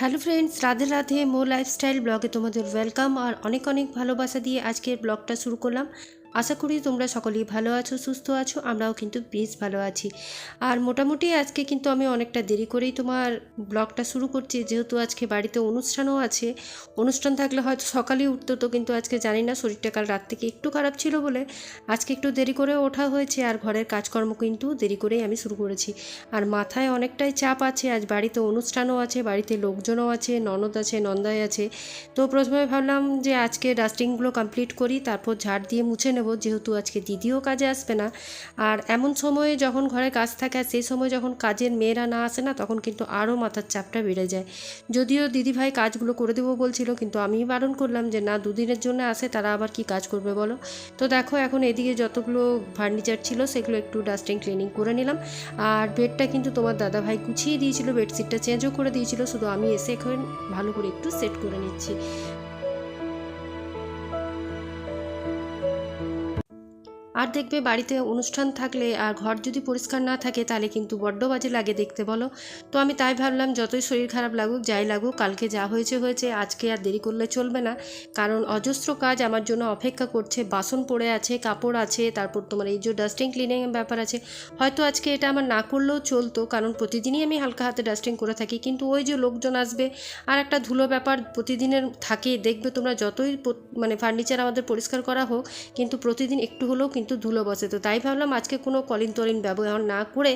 Hello friends, Radhe Radhe. মো lifestyle ব্লগে তোমাদের ওয়েলকাম আর অনেক অনেক ভালোবাসা দিয়ে আজকের ব্লগটা শুরু করলাম। আশা করি তোমরা সকলেই ভালো আছো, সুস্থ আছো। আমরাও কিন্তু বেশ ভালো আছি। আর মোটামুটি আজকে কিন্তু আমি অনেকটা দেরি করেই তোমার ব্লগটা শুরু করছি, যেহেতু আজকে বাড়িতে অনুষ্ঠানও আছে। অনুষ্ঠান থাকলে হয়তো সকালেই উঠতো, তো কিন্তু আজকে জানি না, শরীরটা কাল রাত থেকে একটু খারাপ ছিল বলে আজকে একটু দেরি করে ওঠা হয়েছে। আর ঘরের কাজকর্ম কিন্তু দেরি করেই আমি শুরু করেছি। আর মাথায় অনেকটাই চাপ আছে, আজ বাড়িতে অনুষ্ঠানও আছে, বাড়িতে লোকজনও আছে, ননদ আছে, নন্দাই আছে। তো প্রথমে ভাবলাম যে আজকে ডাস্টিংগুলো কমপ্লিট করি, তারপর ঝাড় দিয়ে মুছে নেব, যেহেতু আজকে দিদিও কাজে আসবে না। আর এমন সময়ে যখন ঘরে কাজ থাকে, আর সেই সময় যখন কাজের মেয়েরা না আসে না, তখন কিন্তু আরও মাথার চাপটা বেড়ে যায়। যদিও দিদিভাই কাজগুলো করে দেবো বলছিল, কিন্তু আমি বারণ করলাম যে না, দুদিনের জন্য আসে, তারা আবার কি কাজ করবে বলো। তো দেখো, এখন এদিকে যতগুলো ফার্নিচার ছিল সেগুলো একটু ডাস্টিং ক্লিনিং করে নিলাম। আর বেডটা কিন্তু তোমার দাদাভাই গুছিয়ে দিয়েছিল, বেডশিটটা চেঞ্জও করে দিয়েছিল, শুধু আমি এসে এখন ভালো করে একটু সেট করে নিচ্ছি। আর দেখবে, বাড়িতে অনুষ্ঠান থাকলে আর ঘর যদি পরিষ্কার না থাকে তাহলে কিন্তু বড্ড বাজে লাগে দেখতে, বলো। তো আমি তাই ভাবলাম, যতই শরীর খারাপ লাগুক, যাই লাগুক, কালকে যা হয়েছে হয়েছে, আজকে আর দেরি করলে চলবে না। কারণ অজস্র কাজ আমার জন্য অপেক্ষা করছে, বাসন পড়ে আছে, কাপড় আছে, তারপর তোমার এই যে ডাস্টিং ক্লিনিংয়ের ব্যাপার আছে। হয়তো আজকে এটা আমার না করলেও চলতো, কারণ প্রতিদিনই আমি হালকা হাতে ডাস্টিং করে থাকি, কিন্তু ওই যে লোকজন আসবে আর একটা ধুলো ব্যাপার প্রতিদিনের থাকে। দেখবে তোমরা, যতই মানে ফার্নিচার আমাদের পরিষ্কার করা হোক, কিন্তু প্রতিদিন একটু হলেও কিন্তু ধুলো বসে। তো তাই ভাবলাম আজকে কোনো কলিন তলিন ব্যবহার না করে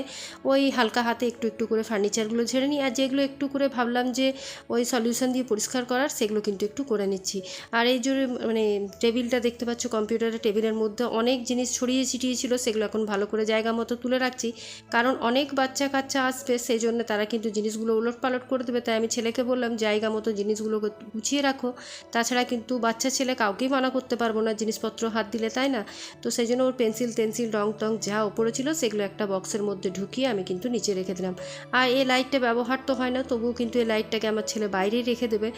ওই হালকা হাতে একটু একটু করে ফার্নিচারগুলো ঝেড়ে নিই। আর যেগুলো একটু করে ভাবলাম যে ওই সলিউশন দিয়ে পরিষ্কার করার, সেগুলো কিন্তু একটু করে নিচ্ছি। আর এই যে মানে টেবিলটা দেখতে পাচ্ছ, কম্পিউটারের টেবিলের মধ্যে অনেক জিনিস ছড়িয়ে ছিটিয়ে ছিল, সেগুলো এখন ভালো করে জায়গা মতো তুলে রাখছি। কারণ অনেক বাচ্চা কাচ্চা আসবে, সেই জন্য তারা কিন্তু জিনিসগুলো উলট পালট করে দেবে। তাই আমি ছেলেকে বললাম, জায়গা মতো জিনিসগুলোকে গুছিয়ে রাখো। তাছাড়া কিন্তু বাচ্চা ছেলে কাউকেই মানা করতে পারবো না জিনিসপত্র হাত দিলে, তাই না? তো সেই জন্য ওর পেন্সিল টেন্সিল রং টং যা ওপরে ছিল, সেগুলো একটা বক্সের মধ্যে ঢুকিয়ে আমি কিন্তু নিচে রেখে দিলাম। আর এই লাইটটা ব্যবহার তো হয় না, তবুও কিন্তু এই লাইটটাকে আমার ছেলে বাইরেই রেখে দেবে।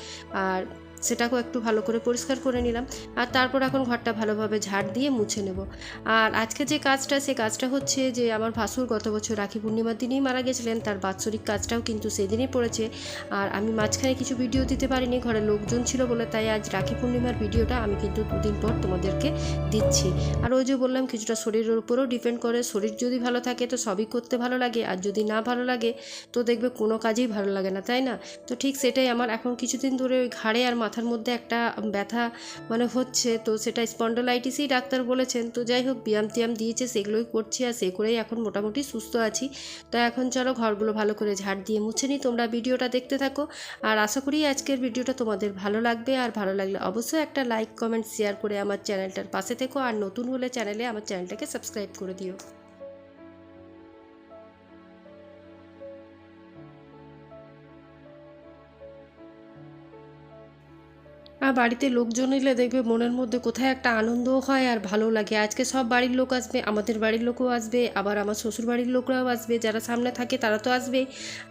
আর সেটাকেও একটু ভালো করে পরিষ্কার করে নিলাম। আর তারপর এখন ঘরটা ভালোভাবে ঝাড় দিয়ে মুছে নেব। আর আজকে যে কাজটা, সে কাজটা হচ্ছে যে আমার ভাসুর গত বছর রাখি পূর্ণিমার দিনেই মারা গেছিলেন, তার বাৎসরিক কাজটাও কিন্তু সেদিনই পড়েছে। আর আমি মাঝখানে কিছু ভিডিও দিতে পারিনি, ঘরে লোকজন ছিল বলে, তাই আজ রাখি পূর্ণিমার ভিডিওটা আমি কিন্তু দুদিন পর তোমাদেরকে দিচ্ছি। আর ওই যে বললাম, কিছুটা শরীরের উপরেও ডিপেন্ড করে। শরীর যদি ভালো থাকে তো সবই করতে ভালো লাগে, আর যদি না ভালো লাগে তো দেখবে কোনো কাজেই ভালো লাগে না, তাই না? তো ঠিক সেটাই আমার এখন কিছুদিন ধরে ওই ঘাড়ে আর মাথার মধ্যে একটা ব্যথা মানে হচ্ছে, তো সেটা স্পন্ডোলাইটিসই ডাক্তার বলেছেন। তো যাই হোক, ব্যায়াম টিয়াম দিয়েছে, সেগুলোই করছি, আর সে করেই এখন মোটামুটি সুস্থ আছি। তো এখন চলো ঘরগুলো ভালো করে ঝাড় দিয়ে মুছে নিই, তোমরা ভিডিওটা দেখতে থাকো। আর আশা করি আজকের ভিডিওটা তোমাদের ভালো লাগবে। আর ভালো লাগলে অবশ্যই একটা লাইক কমেন্ট শেয়ার করে আমার চ্যানেলটার পাশে থেকো। আর নতুন হলে আমার চ্যানেলটাকে সাবস্ক্রাইব করে দিও। আর বাড়িতে লোকজন এলে দেখবে মনের মধ্যে কোথায় একটা আনন্দও হয় আর ভালো লাগে। আজকে সব বাড়ির লোক আসবে, আমাদের বাড়ির লোকও আসবে, আবার আমার শ্বশুর বাড়ির লোকরাও আসবে, যারা সামনে থাকে তারা তো আসবে।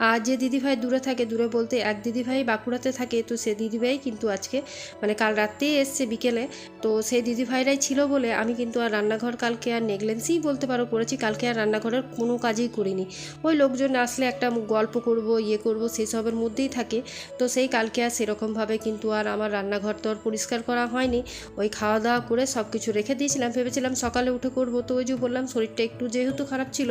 আর যে দিদিভাই দূরে থাকে, দূরে বলতে এক দিদিভাই বাঁকুড়াতে থাকে, তো সে দিদিভাই কিন্তু আজকে মানে কাল রাত্রেই এসছে বিকেলে। তো সেই দিদিভাইরাই ছিল বলে আমি কিন্তু আর রান্নাঘর কালকে আর নেগলেন্সিই বলতে পারো করেছি। কালকে আর রান্নাঘরের কোনো কাজই করিনি। ওই লোকজন আসলে একটা গল্প করব, ইয়ে করব, সেই সবের মধ্যেই থাকে। তো সেই কালকে আর সেরকমভাবে কিন্তু আর আমার রান্নাঘর তো আর পরিষ্কার করা হয়নি। ওই খাওয়া দাওয়া করে সব কিছু রেখে দিয়েছিলাম, ভেবেছিলাম সকালে উঠে করব। তো ওই যে বললাম, শরীরটা একটু যেহেতু খারাপ ছিল,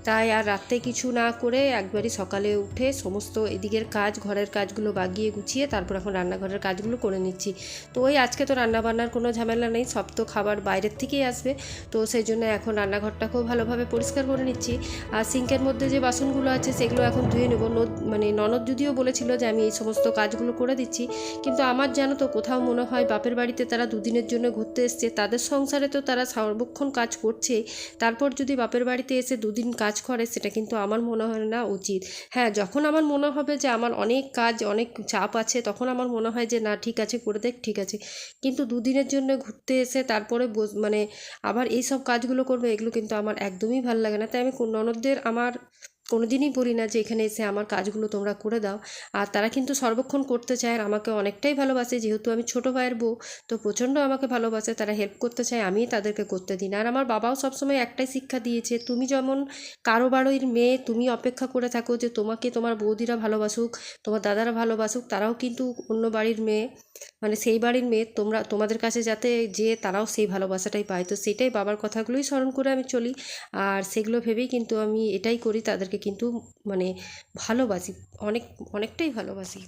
তাই আর রাতে কিছু না করে একবারই সকালে উঠে সমস্ত এদিকের কাজ, ঘরের কাজগুলো বাগিয়ে গুছিয়ে তারপর এখন রান্নাঘরের কাজগুলো করে নিচ্ছি। তো ওই আজকে তো রান্নাবান্নার কোনো ঝামেলা নেই, সব তো খাবার বাইরের থেকেই আসবে। তো সেই জন্য এখন রান্নাঘরটাকেও ভালোভাবে পরিষ্কার করে নিচ্ছি। আর সিঙ্কের মধ্যে যে বাসনগুলো আছে সেগুলো এখন ধুয়ে নেব। মানে ননদ যদিও বলেছিল যে আমি এই সমস্ত কাজগুলো করে দিচ্ছি, কিন্তু আমার জানো তো, কোথাও মনে হয় বাপের বাড়িতে তারা দুদিনের জন্য ঘুরতে এসছে, তাদের সংসারে তো তারা সর্বক্ষণ কাজ করছে, তারপর যদি বাপের বাড়িতে এসে দুদিন কাজ করে, সেটা কিন্তু আমার মনে হয় না উচিত। হ্যাঁ, যখন আমার মনে হবে যে আমার অনেক কাজ, অনেক চাপ আছে, তখন আমার মনে হয় যে না, ঠিক আছে, করে দেখ, ঠিক আছে। কিন্তু দুদিনের জন্য ঘুরতে এসে তারপরে মানে আবার এই সব কাজগুলো করবে, এগুলো কিন্তু আমার একদমই ভালো লাগে না। তাই আমি ননদদের আমার কোনোদিনই বলি না যে এখানে এসে আমার কাজগুলো তোমরা করে দাও। আর তারা কিন্তু সর্বক্ষণ করতে চায় আর আমাকে অনেকটাই ভালোবাসে, যেহেতু আমি ছোটো ভাইয়ের বউ, তো প্রচণ্ড আমাকে ভালোবাসে, তারা হেল্প করতে চায়, আমিই তাদেরকে করতে দিই না। আর আমার বাবাও সবসময় একটাই শিক্ষা দিয়েছে, তুমি যেমন কারো বাড়ির মেয়ে তুমি অপেক্ষা করে থাকো যে তোমাকে তোমার বৌদিরা ভালোবাসুক, তোমার দাদারা ভালোবাসুক, তারাও কিন্তু অন্য বাড়ির মেয়ে, মানে সেই বাড়ির মেয়ে তোমাদের কাছে যাতে যে তারাও সেই ভালোবাসাটাই পায়। তো সেটাই বাবার কথাগুলোই স্মরণ করে আমি চলি, আর সেগুলো ভেবেই কিন্তু আমি এটাই করি, তাদেরকে কিন্তু মানে ভালোবাসি, অনেকটাই ভালোবাসি।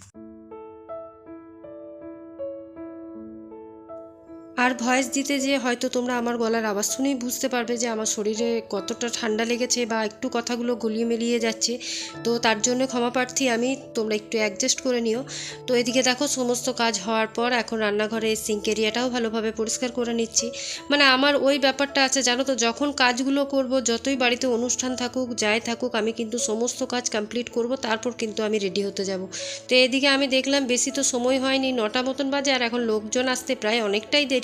আর ভয়েস দিতে যেয়ে হয়তো তোমরা আমার গলার আওয়াজ শুনেই বুঝতে পারবে যে আমার শরীরে কতটা ঠান্ডা লেগেছে বা একটু কথাগুলো গলিয়ে মিলিয়ে যাচ্ছে, তো তার জন্য ক্ষমা প্রার্থী আমি, তোমরা একটু অ্যাডজাস্ট করে নিও। তো এদিকে দেখো সমস্ত কাজ হওয়ার পর এখন রান্নাঘরে সিঙ্ক এরিয়াটাও ভালোভাবে পরিষ্কার করে নিচ্ছি। মানে আমার ওই ব্যাপারটা আছে জানো তো, যখন কাজগুলো করব, যতই বাড়িতে অনুষ্ঠান থাকুক যাই থাকুক, আমি কিন্তু সমস্ত কাজ কমপ্লিট করব, তারপর কিন্তু আমি রেডি হতে যাব। তো এদিকে আমি দেখলাম বেশি তো সময় হয়নি, 9টা মতন বাজে, আর এখন লোকজন আসতে প্রায় অনেকটাই দেরি।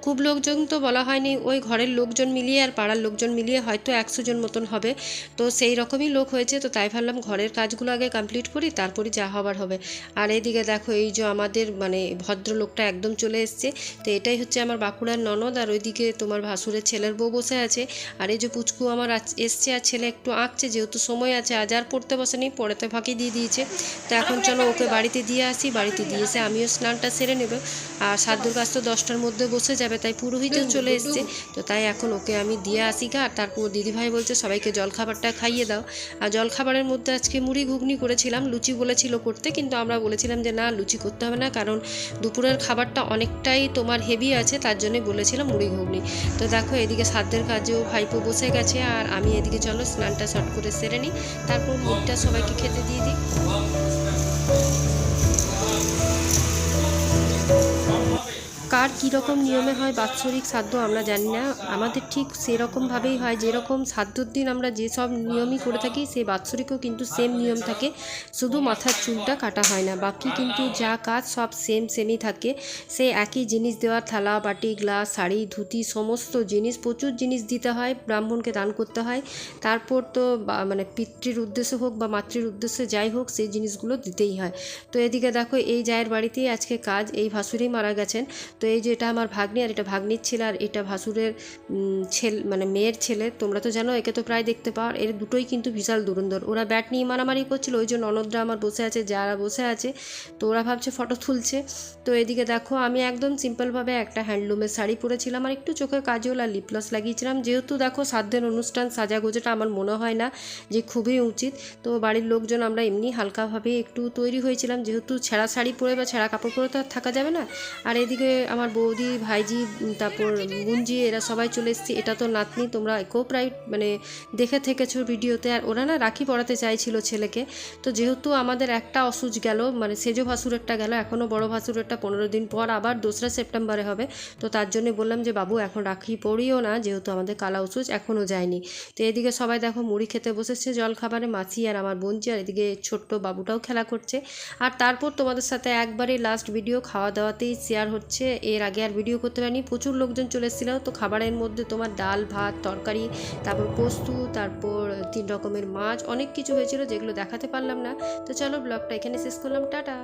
খুব লোকজন তো বলা হয়নি, ওই ঘরের লোকজন মিলিয়ে আর পাড়ার লোকজন মিলিয়ে হয়তো 100 জন মতন হবে, তো সেই রকমই লোক হয়েছে। তো তাই ভাবলাম ঘরের কাজগুলো আগে কমপ্লিট করি, তারপরে যা হবার হবে। আর এইদিকে দেখো এই যে আমাদের মানে ভদ্রলোকটা একদম চলে এসছে, তো এটাই হচ্ছে আমার বাঁকুড়ার ননদ, আর ওইদিকে তোমার ভাসুরের ছেলের বউ বসে আছে। আর এই যে পুচকু আমার এসছে, আর ছেলে একটু আঁকছে, যেহেতু সময় আছে, আজ আর পড়তে বসেনি, পড়াতে ফাঁকি দিয়ে দিয়েছে। তো এখন চলো ওকে বাড়িতে দিয়ে আসি, বাড়িতে দিয়ে এসে আমিও স্নানটা সেরে নেব। আর সাধ্যর কাজ তো 10টার মধ্যে বসে যাবে, তাই পুরোহিতও চলে এসছে, তো তাই এখন ওকে আমি দিয়ে আসি গা। আর তারপর দিদিভাই বলছে সবাইকে জলখাবারটা খাইয়ে দাও। আর জলখাবারের মধ্যে আজকে মুড়ি ঘুগনি করেছিলাম, লুচি বলেছিল করতে, কিন্তু আমরা বলেছিলাম যে না, লুচি করতে হবে না, কারণ দুপুরের খাবারটা অনেকটাই তোমার হেভি আছে, তার জন্যই বলেছিলাম মুড়ি ঘুগনি। তো দেখো এদিকে সাধ্যের কাজেও ভাইপো বসে গেছে, আর আমি এদিকে চলো স্নানটা শর্ট করে সেরে নিই, তারপর মুড়িটা সবাইকে খেতে দিয়ে দিই। কার কীরকম নিয়মে হয় বাৎসরিক শ্রাদ্ধ আমরা জানি না, আমাদের ঠিক সেরকমভাবেই হয়, যেরকম শ্রাদ্ধর দিন আমরা যেসব নিয়মই করে থাকি, সেই বাৎসরিকও কিন্তু সেম নিয়ম থাকে, শুধু মাথার চুলটা কাটা হয় না, বাকি কিন্তু যা কাজ সব সেমই থাকে। সেই একই জিনিস দেওয়া, থালা বাটি গ্লাস শাড়ি ধুতি সমস্ত জিনিস, প্রচুর জিনিস দিতে হয়, ব্রাহ্মণকে দান করতে হয়, তারপর তো মানে পিতৃর উদ্দেশ্যে হোক বা মাতৃর উদ্দেশ্যে যাই হোক, সেই জিনিসগুলো দিতেই হয়। তো এদিকে দেখো এই জায়ের বাড়িতেই আজকে কাজ, এই ভাসুরেই মারা গেছেন। তো এই যে এটা আমার ভাগ্নি, আর এটা ভাগ্নির ছেলে, আর এটা ভাসুরের ছেলে মানে মেয়ের ছেলে। তোমরা তো জানো একে তো প্রায় দেখতে পাও, এর দুটোই কিন্তু বিশাল দুরন্দর, ওরা ব্যাট নিয়ে মারামারি করছিল, ওই যে ননদরা আমার বসে আছে, যারা বসে আছে, তো ওরা ভাবছে ফটো তুলছে। তো এদিকে দেখো আমি একদম সিম্পলভাবে একটা হ্যান্ডলুমের শাড়ি পরেছিলাম, আর একটু চোখে কাজল আর লিপলস লাগিয়েছিলাম, যেহেতু দেখো সাধ্যের অনুষ্ঠান, সাজাগোজাটা আমার মনে হয় না যে খুবই উচিত। তো বাড়ির লোকজন আমরা এমনি হালকাভাবে একটু তৈরি হয়েছিলাম, যেহেতু ছেঁড়া শাড়ি পরে বা ছেঁড়া কাপড় পরে তো আর থাকা যাবে না। আর এদিকে আমার বৌদি ভাইজি তারপর গুঞ্জি এরা সবাই চলে এসেছে, এটা তো নাতনি, তোমরা একেও প্রায় মানে দেখে থেকেছো ভিডিওতে। আর ওরা না রাখি পরাতে চাইছিল ছেলেকে, তো যেহেতু আমাদের একটা অসুজ গেল, মানে সেজো ভাসুরেরটা গেল, এখনও বড় ভাসুরেরটা 15 দিন পর আবার 2রা সেপ্টেম্বরে হবে, তো তার জন্য বললাম যে বাবু এখন রাখি পড়িও না, যেহেতু আমাদের কালা অসুজ এখনও যায়নি। তো এদিকে সবাই দেখো মুড়ি খেতে বসেছে জলখাবারে, মাছি আর আমার বোনজি, আর এদিকে ছোট্ট বাবুটাও খেলা করছে। আর তারপর তোমাদের সাথে একবারে লাস্ট ভিডিও খাওয়া দাওয়াতেই শেয়ার হচ্ছে, এর আগে আর ভিডিও করতে পারিনি, প্রচুর লোকজন চলে এসেছিল। তো খাবারের মধ্যে তোমার ডাল ভাত তরকারি, তারপর পোস্ত, তারপর 3 রকমের মাছ, অনেক কিছু হয়েছিল যেগুলো দেখাতে পারলাম না। তো চলো ব্লগটা এখানে শেষ করলাম, টাটা।